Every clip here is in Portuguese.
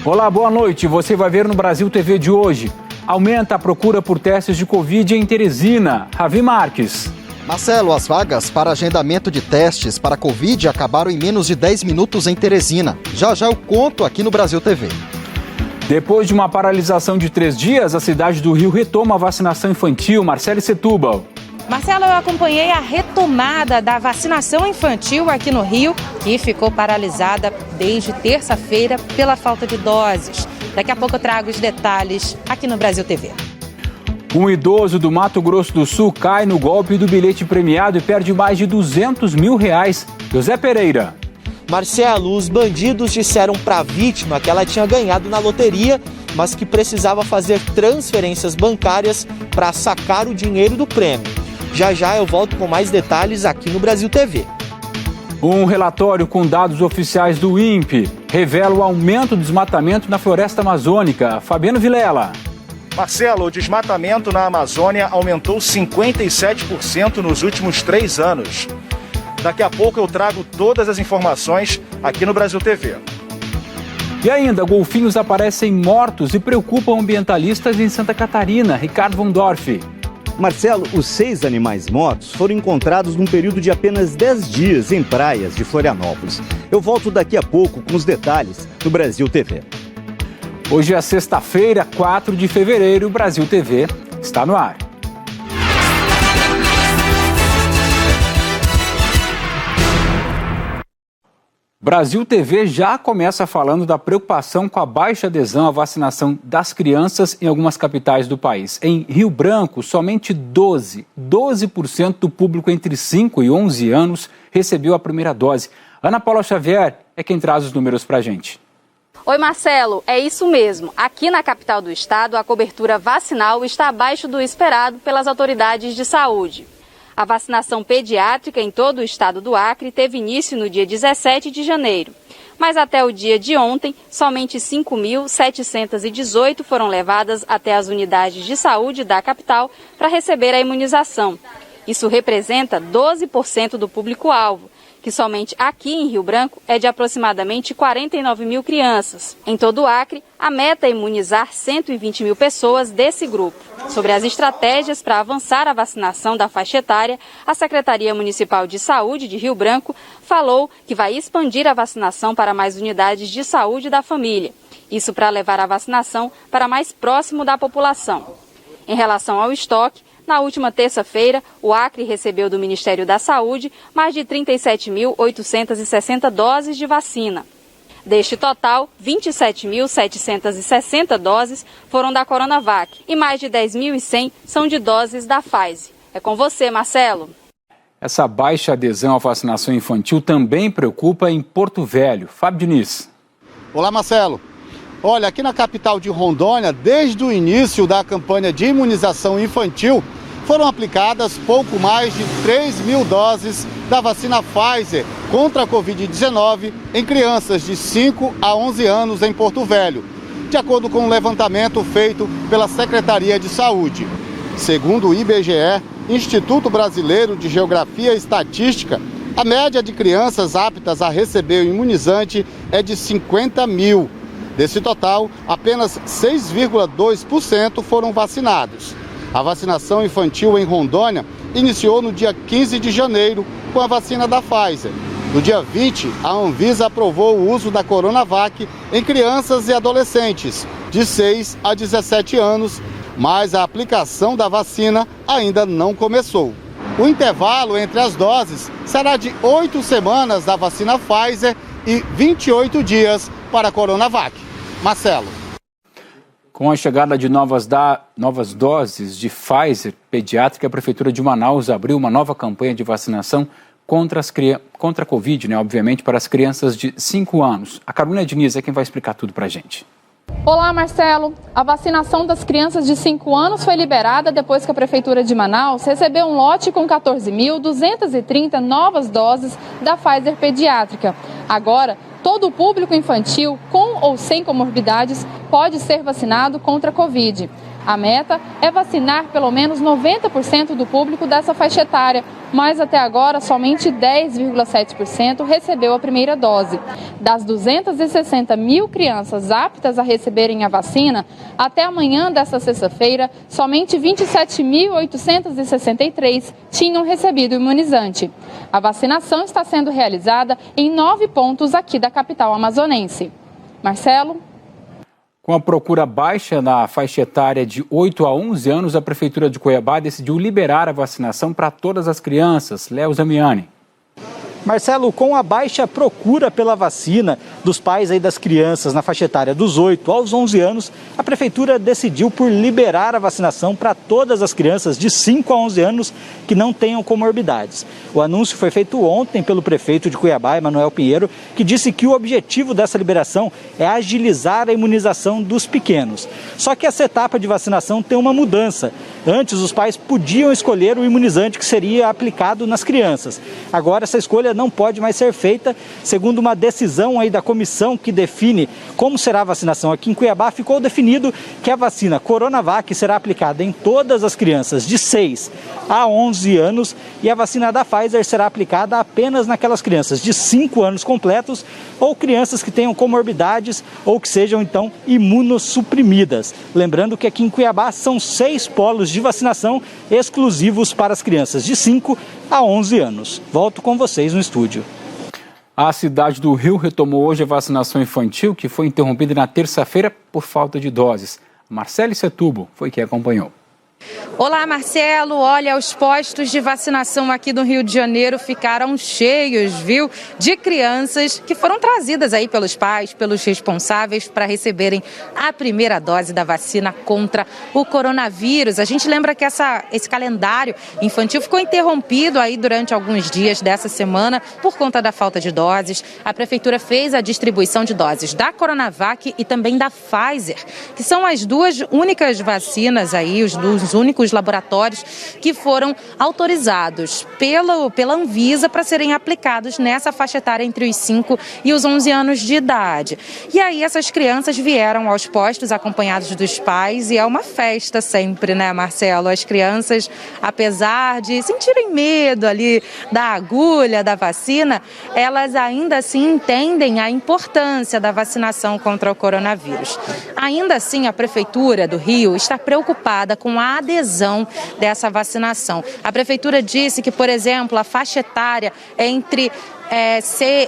Olá, boa noite. Você vai ver no Brasil TV de hoje. Aumenta a procura por testes de Covid em Teresina. Ravi Marques. Marcelo, as vagas para agendamento de testes para Covid acabaram em menos de 10 minutos em Teresina. Já eu conto aqui no Brasil TV. Depois de uma paralisação de 3 dias, a cidade do Rio retoma a vacinação infantil. Marcele Setúbal. Marcelo, eu acompanhei a retomada da vacinação infantil aqui no Rio, que ficou paralisada desde terça-feira pela falta de doses. Daqui a pouco eu trago os detalhes aqui no Brasil TV. Um idoso do Mato Grosso do Sul cai no golpe do bilhete premiado e perde mais de R$200 mil. José Pereira. Marcelo, os bandidos disseram para a vítima que ela tinha ganhado na loteria, mas que precisava fazer transferências bancárias para sacar o dinheiro do prêmio. Já eu volto com mais detalhes aqui no Brasil TV. Um relatório com dados oficiais do INPE revela o aumento do desmatamento na floresta amazônica. Fabiano Vilela. Marcelo, o desmatamento na Amazônia aumentou 57% nos últimos 3 anos. Daqui a pouco eu trago todas as informações aqui no Brasil TV. E ainda, golfinhos aparecem mortos e preocupam ambientalistas em Santa Catarina. Ricardo Von Dorf. Marcelo, os 6 animais mortos foram encontrados num período de apenas 10 dias em praias de Florianópolis. Eu volto daqui a pouco com os detalhes do Brasil TV. Hoje é sexta-feira, 4 de fevereiro, o Brasil TV está no ar. Brasil TV já começa falando da preocupação com a baixa adesão à vacinação das crianças em algumas capitais do país. Em Rio Branco, somente 12% do público entre 5 e 11 anos recebeu a primeira dose. Ana Paula Xavier é quem traz os números para a gente. Oi, Marcelo, é isso mesmo. Aqui na capital do estado, a cobertura vacinal está abaixo do esperado pelas autoridades de saúde. A vacinação pediátrica em todo o estado do Acre teve início no dia 17 de janeiro. Mas até o dia de ontem, somente 5.718 foram levadas até as unidades de saúde da capital para receber a imunização. Isso representa 12% do público-alvo, que somente aqui em Rio Branco é de aproximadamente 49 mil crianças. Em todo o Acre, a meta é imunizar 120 mil pessoas desse grupo. Sobre as estratégias para avançar a vacinação da faixa etária, a Secretaria Municipal de Saúde de Rio Branco falou que vai expandir a vacinação para mais unidades de saúde da família. Isso para levar a vacinação para mais próximo da população. Em relação ao estoque, na última terça-feira, o Acre recebeu do Ministério da Saúde mais de 37.860 doses de vacina. Deste total, 27.760 doses foram da Coronavac e mais de 10.100 são de doses da Pfizer. É com você, Marcelo. Essa baixa adesão à vacinação infantil também preocupa em Porto Velho. Fábio Diniz. Olá, Marcelo. Olha, aqui na capital de Rondônia, desde o início da campanha de imunização infantil, foram aplicadas pouco mais de 3 mil doses da vacina Pfizer contra a Covid-19 em crianças de 5 a 11 anos em Porto Velho, de acordo com um levantamento feito pela Secretaria de Saúde. Segundo o IBGE, Instituto Brasileiro de Geografia e Estatística, a média de crianças aptas a receber o imunizante é de 50 mil. Desse total, apenas 6,2% foram vacinados. A vacinação infantil em Rondônia iniciou no dia 15 de janeiro com a vacina da Pfizer. No dia 20, a Anvisa aprovou o uso da Coronavac em crianças e adolescentes de 6 a 17 anos, mas a aplicação da vacina ainda não começou. O intervalo entre as doses será de 8 semanas da vacina Pfizer e 28 dias para a Coronavac. Marcelo. Com a chegada de novas doses de Pfizer pediátrica, a Prefeitura de Manaus abriu uma nova campanha de vacinação contra a Covid, obviamente, para as crianças de 5 anos. A Carolina Diniz é quem vai explicar tudo para a gente. Olá, Marcelo. A vacinação das crianças de 5 anos foi liberada depois que a Prefeitura de Manaus recebeu um lote com 14.230 novas doses da Pfizer pediátrica. Agora, todo o público infantil, com ou sem comorbidades, pode ser vacinado contra a Covid. A meta é vacinar pelo menos 90% do público dessa faixa etária, mas até agora somente 10,7% recebeu a primeira dose. Das 260 mil crianças aptas a receberem a vacina, até amanhã desta sexta-feira, somente 27.863 tinham recebido o imunizante. A vacinação está sendo realizada em 9 pontos aqui da capital amazonense. Marcelo? Com a procura baixa na faixa etária de 8 a 11 anos, a Prefeitura de Cuiabá decidiu liberar a vacinação para todas as crianças. Léo Zamiani. Marcelo, com a baixa procura pela vacina dos pais aí das crianças na faixa etária dos 8 aos 11 anos, a Prefeitura decidiu por liberar a vacinação para todas as crianças de 5 a 11 anos que não tenham comorbidades. O anúncio foi feito ontem pelo prefeito de Cuiabá, Emanuel Pinheiro, que disse que o objetivo dessa liberação é agilizar a imunização dos pequenos. Só que essa etapa de vacinação tem uma mudança. Antes, os pais podiam escolher o imunizante que seria aplicado nas crianças. Agora, essa escolha não pode mais ser feita, segundo uma decisão aí da comissão que define como será a vacinação aqui em Cuiabá. Ficou definido que a vacina Coronavac será aplicada em todas as crianças de 6 a 11 anos e a vacina da Pfizer será aplicada apenas naquelas crianças de 5 anos completos ou crianças que tenham comorbidades ou que sejam, então, imunossuprimidas. Lembrando que aqui em Cuiabá são 6 polos de vacinação exclusivos para as crianças de 5 a 11 anos. Volto com vocês no estúdio. A cidade do Rio retomou hoje a vacinação infantil, que foi interrompida na terça-feira por falta de doses. Marcele Setúbal foi quem acompanhou. Olá, Marcelo. Olha, os postos de vacinação aqui do Rio de Janeiro ficaram cheios, viu? De crianças que foram trazidas aí pelos pais, pelos responsáveis para receberem a primeira dose da vacina contra o coronavírus. A gente lembra que esse calendário infantil ficou interrompido aí durante alguns dias dessa semana por conta da falta de doses. A Prefeitura fez a distribuição de doses da Coronavac e também da Pfizer, que são as duas únicas vacinas aí, os únicos laboratórios que foram autorizados pela Anvisa para serem aplicados nessa faixa etária entre os 5 e os 11 anos de idade. E aí essas crianças vieram aos postos acompanhados dos pais e é uma festa sempre, né, Marcelo? As crianças, apesar de sentirem medo ali da agulha, da vacina, elas ainda assim entendem a importância da vacinação contra o coronavírus. Ainda assim, a Prefeitura do Rio está preocupada com a adesão dessa vacinação. A Prefeitura disse que, por exemplo, a faixa etária entre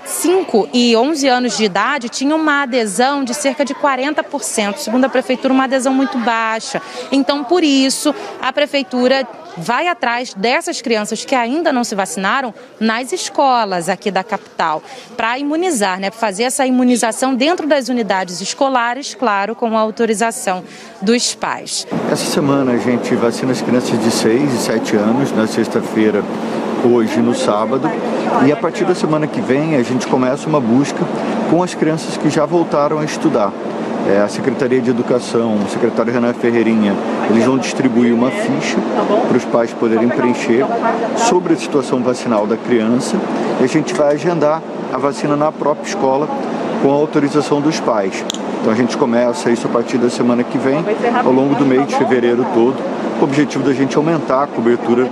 5 e 11 anos de idade tinha uma adesão de cerca de 40%. Segundo a Prefeitura, uma adesão muito baixa. Então, por isso, a Prefeitura vai atrás dessas crianças que ainda não se vacinaram nas escolas aqui da capital, para imunizar, né? Para fazer essa imunização dentro das unidades escolares, claro, com a autorização dos pais. Essa semana a gente vacina as crianças de 6 e 7 anos, na sexta-feira, hoje no sábado, e a partir da semana que vem a gente começa uma busca com as crianças que já voltaram a estudar. A Secretaria de Educação, o secretário Renan Ferreirinha, eles vão distribuir uma ficha para os pais poderem preencher sobre a situação vacinal da criança e a gente vai agendar a vacina na própria escola com a autorização dos pais. Então a gente começa isso a partir da semana que vem, ao longo do mês de fevereiro todo, com o objetivo da gente aumentar a cobertura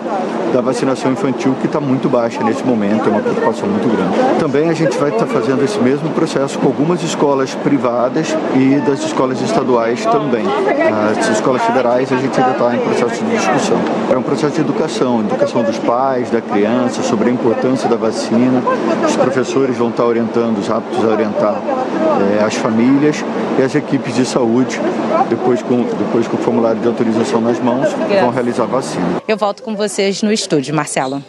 da vacinação infantil, que está muito baixa nesse momento, é uma preocupação muito grande. Também a gente vai estar fazendo esse mesmo processo com algumas escolas privadas e das escolas estaduais também. As escolas federais a gente ainda está em processo de discussão. É um processo de educação dos pais, da criança, sobre a importância da vacina. Os professores vão estar orientando, os aptos a orientar as famílias e as equipes de saúde, depois com o formulário de autorização nas mãos, vão realizar a vacina. Eu volto com vocês no estúdio, Marcelo.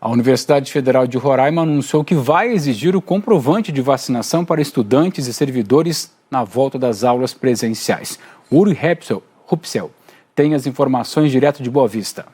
A Universidade Federal de Roraima anunciou que vai exigir o comprovante de vacinação para estudantes e servidores na volta das aulas presenciais. Uri Rupsel tem as informações direto de Boa Vista.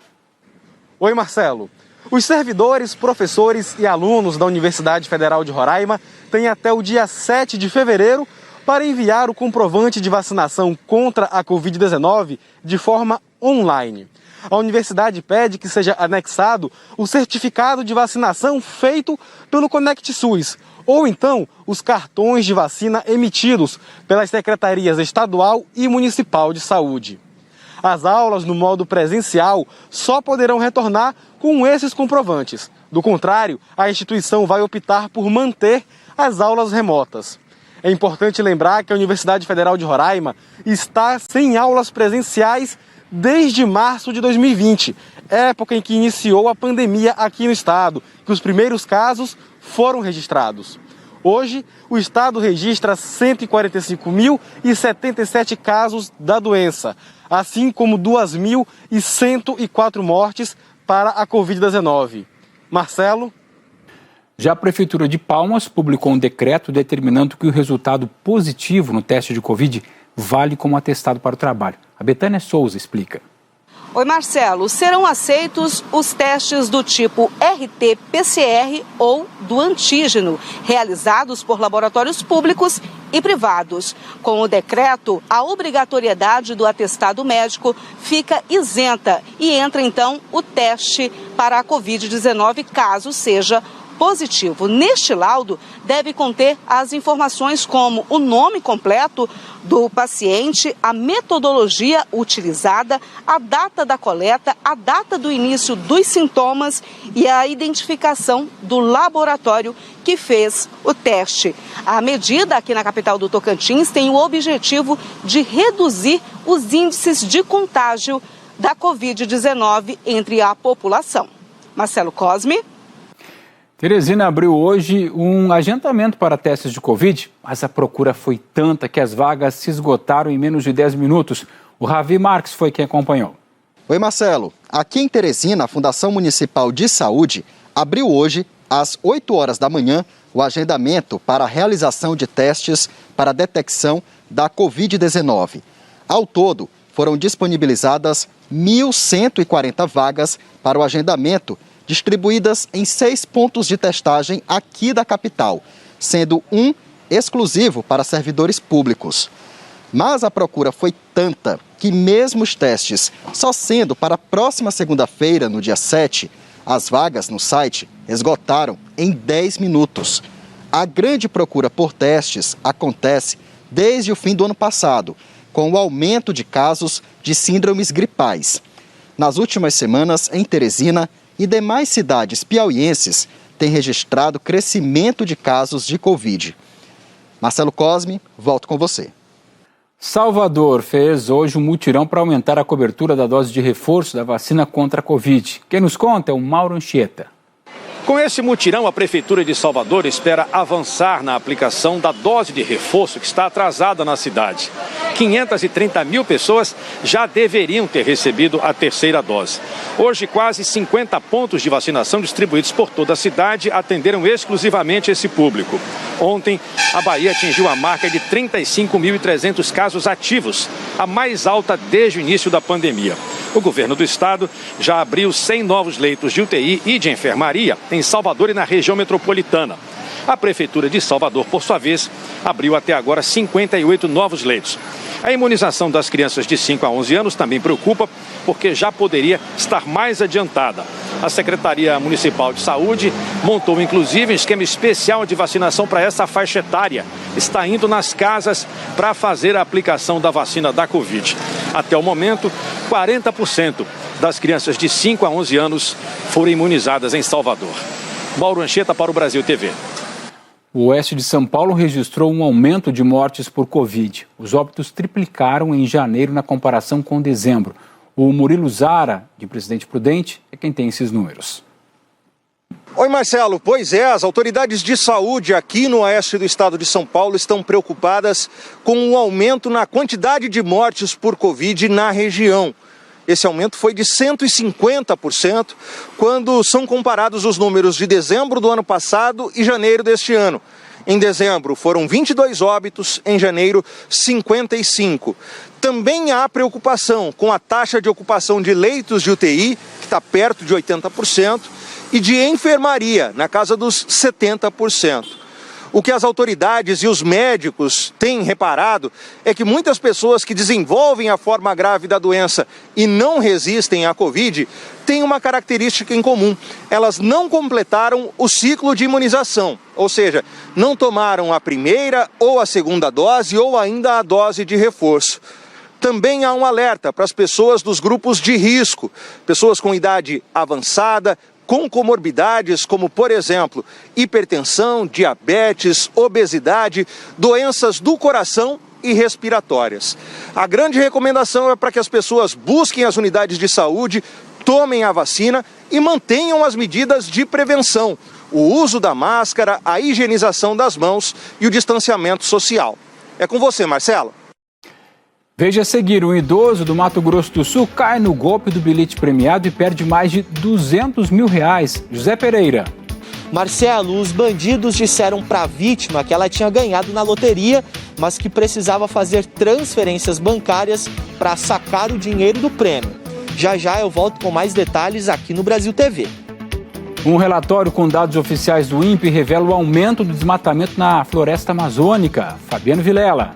Oi, Marcelo. Os servidores, professores e alunos da Universidade Federal de Roraima têm até o dia 7 de fevereiro para enviar o comprovante de vacinação contra a Covid-19 de forma online. A universidade pede que seja anexado o certificado de vacinação feito pelo Conect SUS, ou então os cartões de vacina emitidos pelas secretarias estadual e municipal de saúde. As aulas no modo presencial só poderão retornar com esses comprovantes. Do contrário, a instituição vai optar por manter as aulas remotas. É importante lembrar que a Universidade Federal de Roraima está sem aulas presenciais desde março de 2020, época em que iniciou a pandemia aqui no estado, que os primeiros casos foram registrados. Hoje, o estado registra 145.077 casos da doença, assim como 2.104 mortes para a Covid-19. Marcelo? Já a Prefeitura de Palmas publicou um decreto determinando que o resultado positivo no teste de Covid vale como atestado para o trabalho. A Betânia Souza explica. Oi, Marcelo. Serão aceitos os testes do tipo RT-PCR ou do antígeno, realizados por laboratórios públicos e privados. Com o decreto, a obrigatoriedade do atestado médico fica isenta e entra, então, o teste para a Covid-19, caso seja positivo. Neste laudo, deve conter as informações como o nome completo do paciente, a metodologia utilizada, a data da coleta, a data do início dos sintomas e a identificação do laboratório que fez o teste. A medida aqui na capital do Tocantins tem o objetivo de reduzir os índices de contágio da Covid-19 entre a população. Marcelo Cosme. Teresina abriu hoje um agendamento para testes de Covid, mas a procura foi tanta que as vagas se esgotaram em menos de 10 minutos. O Ravi Marques foi quem acompanhou. Oi, Marcelo. Aqui em Teresina, a Fundação Municipal de Saúde abriu hoje, às 8 horas da manhã, o agendamento para a realização de testes para a detecção da Covid-19. Ao todo, foram disponibilizadas 1.140 vagas para o agendamento, distribuídas em 6 pontos de testagem aqui da capital, sendo um exclusivo para servidores públicos. Mas a procura foi tanta que mesmo os testes só sendo para a próxima segunda-feira, no dia 7, as vagas no site esgotaram em 10 minutos. A grande procura por testes acontece desde o fim do ano passado, com o aumento de casos de síndromes gripais. Nas últimas semanas, em Teresina e demais cidades piauienses, têm registrado crescimento de casos de Covid. Marcelo Cosme, volto com você. Salvador fez hoje um mutirão para aumentar a cobertura da dose de reforço da vacina contra a Covid. Quem nos conta é o Mauro Anchieta. Com esse mutirão, a Prefeitura de Salvador espera avançar na aplicação da dose de reforço que está atrasada na cidade. 530 mil pessoas já deveriam ter recebido a terceira dose. Hoje, quase 50 pontos de vacinação distribuídos por toda a cidade atenderam exclusivamente esse público. Ontem, a Bahia atingiu a marca de 35.300 casos ativos, a mais alta desde o início da pandemia. O governo do estado já abriu 100 novos leitos de UTI e de enfermaria em Salvador e na região metropolitana. A Prefeitura de Salvador, por sua vez, abriu até agora 58 novos leitos. A imunização das crianças de 5 a 11 anos também preocupa, porque já poderia estar mais adiantada. A Secretaria Municipal de Saúde montou, inclusive, um esquema especial de vacinação para essa faixa etária. Está indo nas casas para fazer a aplicação da vacina da Covid. Até o momento, 40% das crianças de 5 a 11 anos foram imunizadas em Salvador. Mauro Anchieta para o Brasil TV. O oeste de São Paulo registrou um aumento de mortes por Covid. Os óbitos triplicaram em janeiro na comparação com dezembro. O Murilo Zara, de Presidente Prudente, é quem tem esses números. Oi, Marcelo. Pois é, as autoridades de saúde aqui no oeste do estado de São Paulo estão preocupadas com o aumento na quantidade de mortes por Covid na região. Esse aumento foi de 150% quando são comparados os números de dezembro do ano passado e janeiro deste ano. Em dezembro foram 22 óbitos, em janeiro 55. Também há preocupação com a taxa de ocupação de leitos de UTI, que está perto de 80%, e de enfermaria, na casa dos 70%. O que as autoridades e os médicos têm reparado é que muitas pessoas que desenvolvem a forma grave da doença e não resistem à Covid têm uma característica em comum. Elas não completaram o ciclo de imunização, ou seja, não tomaram a primeira ou a segunda dose ou ainda a dose de reforço. Também há um alerta para as pessoas dos grupos de risco, pessoas com idade avançada, com comorbidades como, por exemplo, hipertensão, diabetes, obesidade, doenças do coração e respiratórias. A grande recomendação é para que as pessoas busquem as unidades de saúde, tomem a vacina e mantenham as medidas de prevenção, o uso da máscara, a higienização das mãos e o distanciamento social. É com você, Marcelo. Veja a seguir, um idoso do Mato Grosso do Sul cai no golpe do bilhete premiado e perde mais de R$200 mil. José Pereira. Marcelo, os bandidos disseram para a vítima que ela tinha ganhado na loteria, mas que precisava fazer transferências bancárias para sacar o dinheiro do prêmio. Já já eu volto com mais detalhes aqui no Brasil TV. Um relatório com dados oficiais do INPE revela o aumento do desmatamento na floresta amazônica. Fabiano Vilela.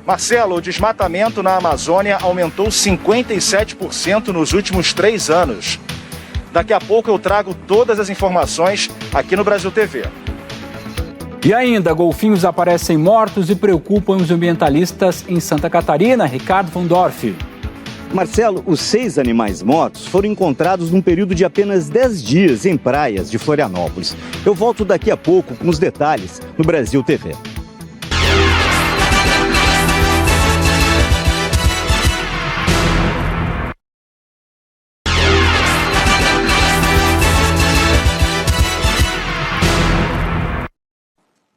Marcelo, o desmatamento na Amazônia aumentou 57% nos últimos 3 anos. Daqui a pouco eu trago todas as informações aqui no Brasil TV. E ainda, golfinhos aparecem mortos e preocupam os ambientalistas em Santa Catarina. Ricardo von Dorf. Marcelo, os 6 animais mortos foram encontrados num período de apenas 10 dias em praias de Florianópolis. Eu volto daqui a pouco com os detalhes no Brasil TV.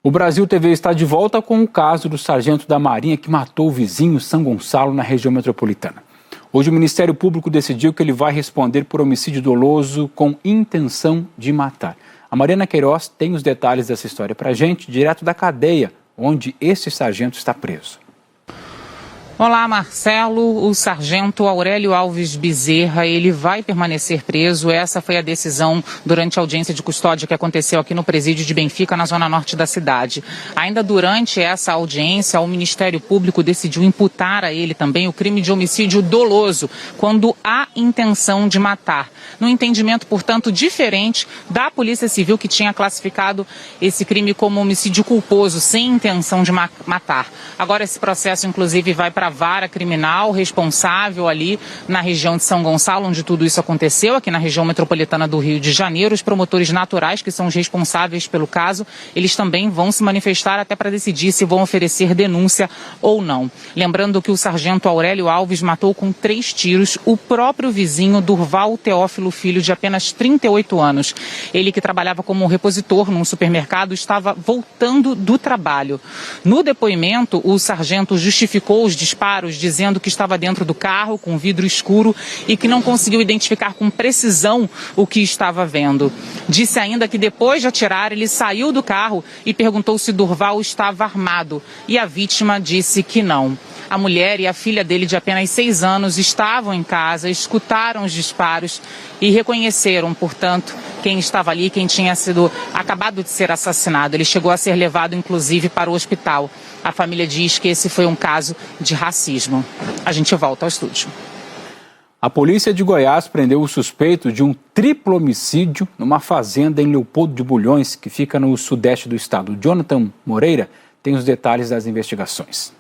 O Brasil TV está de volta com o caso do sargento da Marinha que matou o vizinho São Gonçalo na região metropolitana. Hoje o Ministério Público decidiu que ele vai responder por homicídio doloso com intenção de matar. A Mariana Queiroz tem os detalhes dessa história para a gente, direto da cadeia, onde esse sargento está preso. Olá, Marcelo. O sargento Aurélio Alves Bezerra, ele vai permanecer preso. Essa foi a decisão durante a audiência de custódia que aconteceu aqui no presídio de Benfica, na zona norte da cidade. Ainda durante essa audiência, o Ministério Público decidiu imputar a ele também o crime de homicídio doloso, quando há intenção de matar. No entendimento, portanto, diferente da Polícia Civil, que tinha classificado esse crime como homicídio culposo, sem intenção de matar. Agora esse processo, inclusive, vai para a vara criminal responsável ali na região de São Gonçalo, onde tudo isso aconteceu, aqui na região metropolitana do Rio de Janeiro. Os promotores naturais, que são os responsáveis pelo caso, eles também vão se manifestar até para decidir se vão oferecer denúncia ou não. Lembrando que o sargento Aurélio Alves matou com 3 tiros o próprio vizinho Durval Teófilo Filho, de apenas 38 anos. Ele, que trabalhava como repositor num supermercado, estava voltando do trabalho. No depoimento, o sargento justificou os disparos, dizendo que estava dentro do carro com vidro escuro e que não conseguiu identificar com precisão o que estava vendo. Disse ainda que depois de atirar, ele saiu do carro e perguntou se Durval estava armado, e a vítima disse que não. A mulher e a filha dele, de apenas 6 anos, estavam em casa, escutaram os disparos e reconheceram, portanto, quem estava ali, quem tinha acabado de ser assassinado. Ele chegou a ser levado, inclusive, para o hospital. A família diz que esse foi um caso de racismo. A gente volta ao estúdio. A polícia de Goiás prendeu o suspeito de um triplo homicídio numa fazenda em Leopoldo de Bulhões, que fica no sudeste do estado. Jonathan Moreira tem os detalhes das investigações.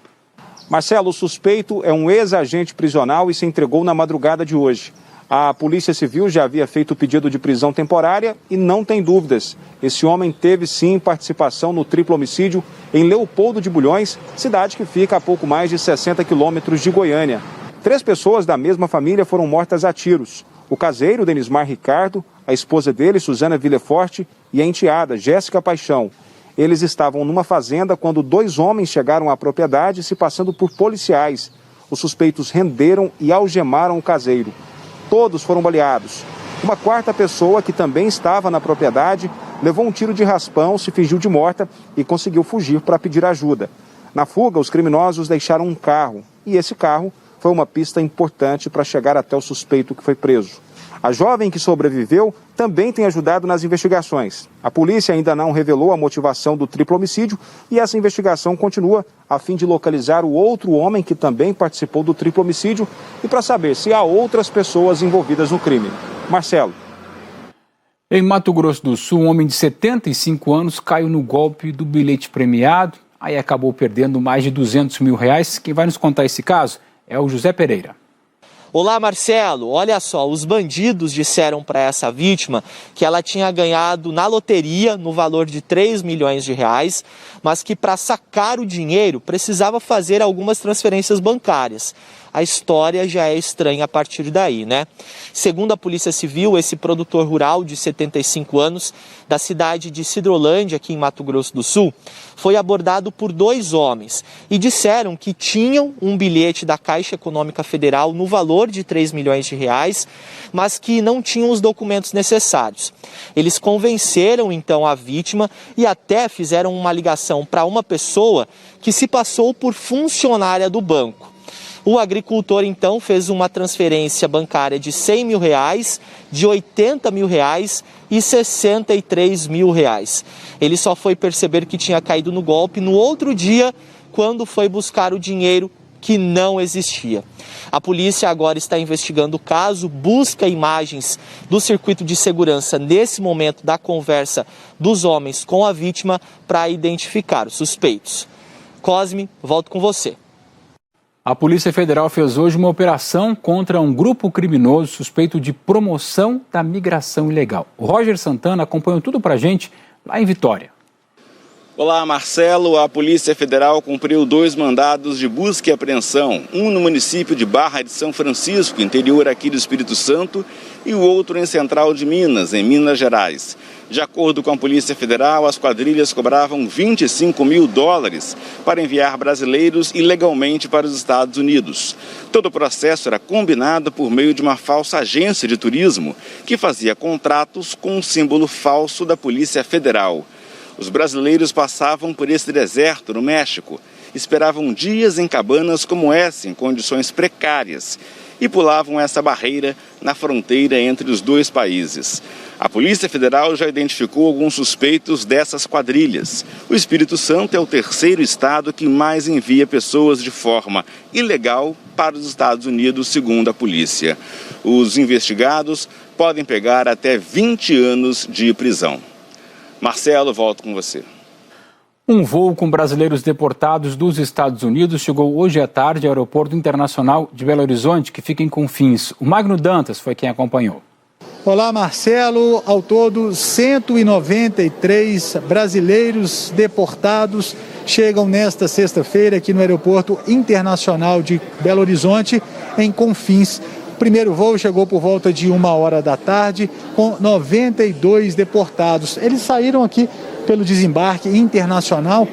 Marcelo, o suspeito é um ex-agente prisional e se entregou na madrugada de hoje. A Polícia Civil já havia feito o pedido de prisão temporária e não tem dúvidas. Esse homem teve sim participação no triplo homicídio em Leopoldo de Bulhões, cidade que fica a pouco mais de 60 quilômetros de Goiânia. 3 pessoas da mesma família foram mortas a tiros. O caseiro, Denismar Ricardo, a esposa dele, Suzana Villeforte, e a enteada, Jéssica Paixão. Eles estavam numa fazenda quando 2 homens chegaram à propriedade se passando por policiais. Os suspeitos renderam e algemaram o caseiro. Todos foram baleados. Uma 4ª pessoa, que também estava na propriedade, levou um tiro de raspão, se fingiu de morta e conseguiu fugir para pedir ajuda. Na fuga, os criminosos deixaram um carro, e esse carro foi uma pista importante para chegar até o suspeito que foi preso. A jovem que sobreviveu também tem ajudado nas investigações. A polícia ainda não revelou a motivação do triplo homicídio e essa investigação continua a fim de localizar o outro homem que também participou do triplo homicídio e para saber se há outras pessoas envolvidas no crime. Marcelo. Em Mato Grosso do Sul, um homem de 75 anos caiu no golpe do bilhete premiado, aí acabou perdendo mais de R$200 mil. Quem vai nos contar esse caso é o José Pereira. Olá, Marcelo. Olha só, os bandidos disseram para essa vítima que ela tinha ganhado na loteria no valor de 3 milhões de reais, mas que para sacar o dinheiro precisava fazer algumas transferências bancárias. A história já é estranha a partir daí, né? Segundo a Polícia Civil, esse produtor rural de 75 anos, da cidade de Sidrolândia, aqui em Mato Grosso do Sul, foi abordado por 2 homens e disseram que tinham um bilhete da Caixa Econômica Federal no valor de 3 milhões de reais, mas que não tinham os documentos necessários. Eles convenceram então a vítima e até fizeram uma ligação para uma pessoa que se passou por funcionária do banco. O agricultor, então, fez uma transferência bancária de 100 mil reais, de 80 mil reais e 63 mil reais. Ele só foi perceber que tinha caído no golpe no outro dia, quando foi buscar o dinheiro que não existia. A polícia agora está investigando o caso, busca imagens do circuito de segurança nesse momento da conversa dos homens com a vítima para identificar os suspeitos. Cosme, volto com você. A Polícia Federal fez hoje uma operação contra um grupo criminoso suspeito de promoção da migração ilegal. O Roger Santana acompanhou tudo pra gente lá em Vitória. Olá, Marcelo. A Polícia Federal cumpriu 2 mandados de busca e apreensão, um no município de Barra de São Francisco, interior aqui do Espírito Santo, e o outro em Central de Minas, em Minas Gerais. De acordo com a Polícia Federal, as quadrilhas cobravam $25 mil para enviar brasileiros ilegalmente para os Estados Unidos. Todo o processo era combinado por meio de uma falsa agência de turismo que fazia contratos com um símbolo falso da Polícia Federal. Os brasileiros passavam por esse deserto no México, esperavam dias em cabanas como essa, em condições precárias, e pulavam essa barreira na fronteira entre os 2 países. A Polícia Federal já identificou alguns suspeitos dessas quadrilhas. O Espírito Santo é o 3º estado que mais envia pessoas de forma ilegal para os Estados Unidos, segundo a polícia. Os investigados podem pegar até 20 anos de prisão. Marcelo, volto com você. Um voo com brasileiros deportados dos Estados Unidos chegou hoje à tarde ao Aeroporto Internacional de Belo Horizonte, que fica em Confins. O Magno Dantas foi quem acompanhou. Olá, Marcelo. Ao todo, 193 brasileiros deportados chegam nesta sexta-feira aqui no Aeroporto Internacional de Belo Horizonte, em Confins. O primeiro voo chegou por volta de 1h da tarde, com 92 deportados. Eles saíram aqui pelo desembarque internacional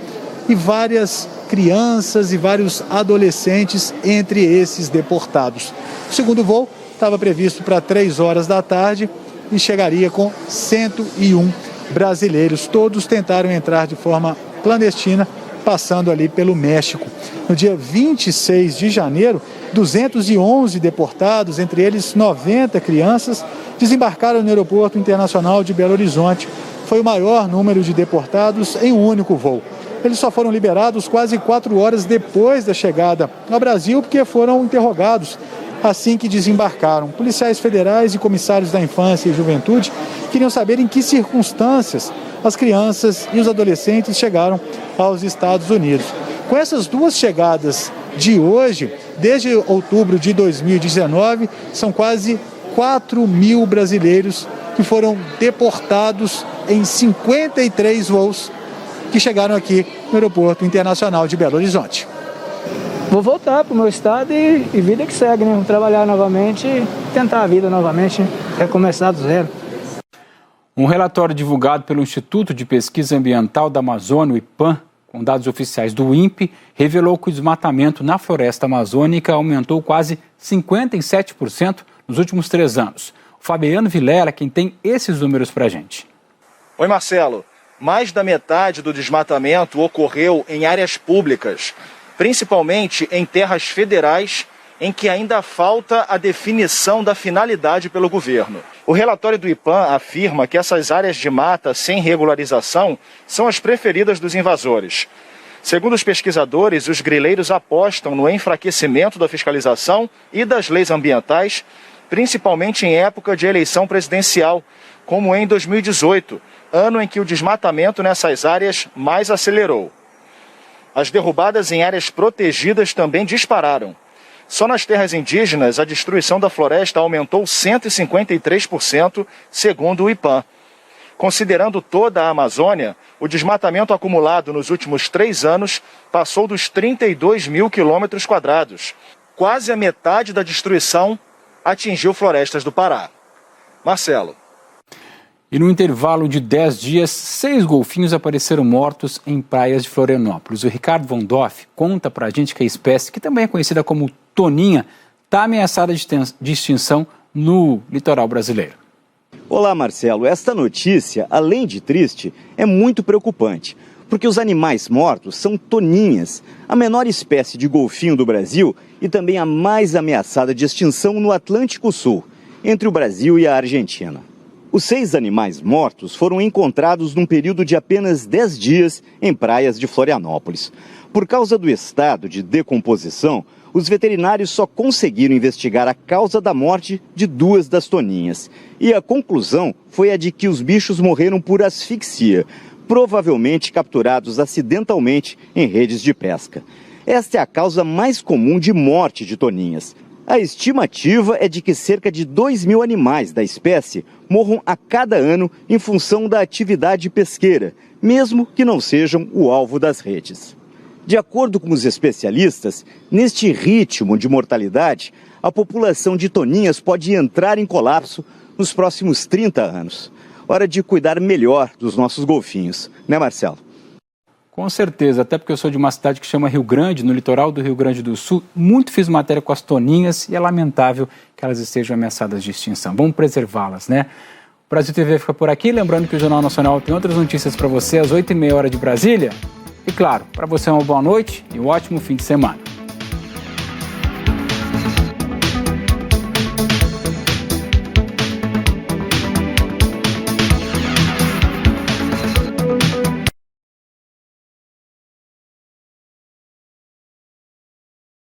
e várias crianças e vários adolescentes entre esses deportados. O segundo voo estava previsto para 3h da tarde e chegaria com 101 brasileiros. Todos tentaram entrar de forma clandestina, passando ali pelo México. No dia 26 de janeiro, 211 deportados, entre eles 90 crianças, desembarcaram no Aeroporto Internacional de Belo Horizonte. Foi o maior número de deportados em um único voo. Eles só foram liberados quase 4 horas depois da chegada ao Brasil, porque foram interrogados assim que desembarcaram. Policiais federais e comissários da infância e juventude queriam saber em que circunstâncias as crianças e os adolescentes chegaram aos Estados Unidos. Com essas 2 chegadas de hoje, desde outubro de 2019, são quase 4 mil brasileiros que foram deportados em 53 voos que chegaram aqui no Aeroporto Internacional de Belo Horizonte. Vou voltar para o meu estado e vida que segue, né? Vou trabalhar novamente e tentar a vida novamente, recomeçar do zero. Um relatório divulgado pelo Instituto de Pesquisa Ambiental da Amazônia, o IPAM, com dados oficiais do INPE, revelou que o desmatamento na floresta amazônica aumentou quase 57% nos últimos 3 anos. O Fabiano Vilela, quem tem esses números para a gente. Oi, Marcelo. Mais da metade do desmatamento ocorreu em áreas públicas, principalmente em terras federais, em que ainda falta a definição da finalidade pelo governo. O relatório do IPAM afirma que essas áreas de mata sem regularização são as preferidas dos invasores. Segundo os pesquisadores, os grileiros apostam no enfraquecimento da fiscalização e das leis ambientais, principalmente em época de eleição presidencial, como em 2018, ano em que o desmatamento nessas áreas mais acelerou. As derrubadas em áreas protegidas também dispararam. Só nas terras indígenas, a destruição da floresta aumentou 153%, segundo o IPAM. Considerando toda a Amazônia, o desmatamento acumulado nos últimos 3 anos passou dos 32 mil quilômetros quadrados. Quase a metade da destruição atingiu florestas do Pará. Marcelo. E no intervalo de 10 dias, 6 golfinhos apareceram mortos em praias de Florianópolis. O Ricardo Von Doff conta pra gente que a espécie, que também é conhecida como toninha, está ameaçada de extinção no litoral brasileiro. Olá, Marcelo. Esta notícia, além de triste, é muito preocupante, porque os animais mortos são toninhas, a menor espécie de golfinho do Brasil e também a mais ameaçada de extinção no Atlântico Sul, entre o Brasil e a Argentina. Os 6 animais mortos foram encontrados num período de apenas 10 dias em praias de Florianópolis. Por causa do estado de decomposição, os veterinários só conseguiram investigar a causa da morte de 2 das toninhas. E a conclusão foi a de que os bichos morreram por asfixia, provavelmente capturados acidentalmente em redes de pesca. Esta é a causa mais comum de morte de toninhas. A estimativa é de que cerca de 2.000 animais da espécie morram a cada ano em função da atividade pesqueira, mesmo que não sejam o alvo das redes. De acordo com os especialistas, neste ritmo de mortalidade, a população de toninhas pode entrar em colapso nos próximos 30 anos. Hora de cuidar melhor dos nossos golfinhos, né, Marcelo? Com certeza, até porque eu sou de uma cidade que chama Rio Grande, no litoral do Rio Grande do Sul. Muito fiz matéria com as toninhas e é lamentável que elas estejam ameaçadas de extinção. Vamos preservá-las, né? O Brasil TV fica por aqui. Lembrando que o Jornal Nacional tem outras notícias para você às 8h30 de Brasília. E claro, para você uma boa noite e um ótimo fim de semana.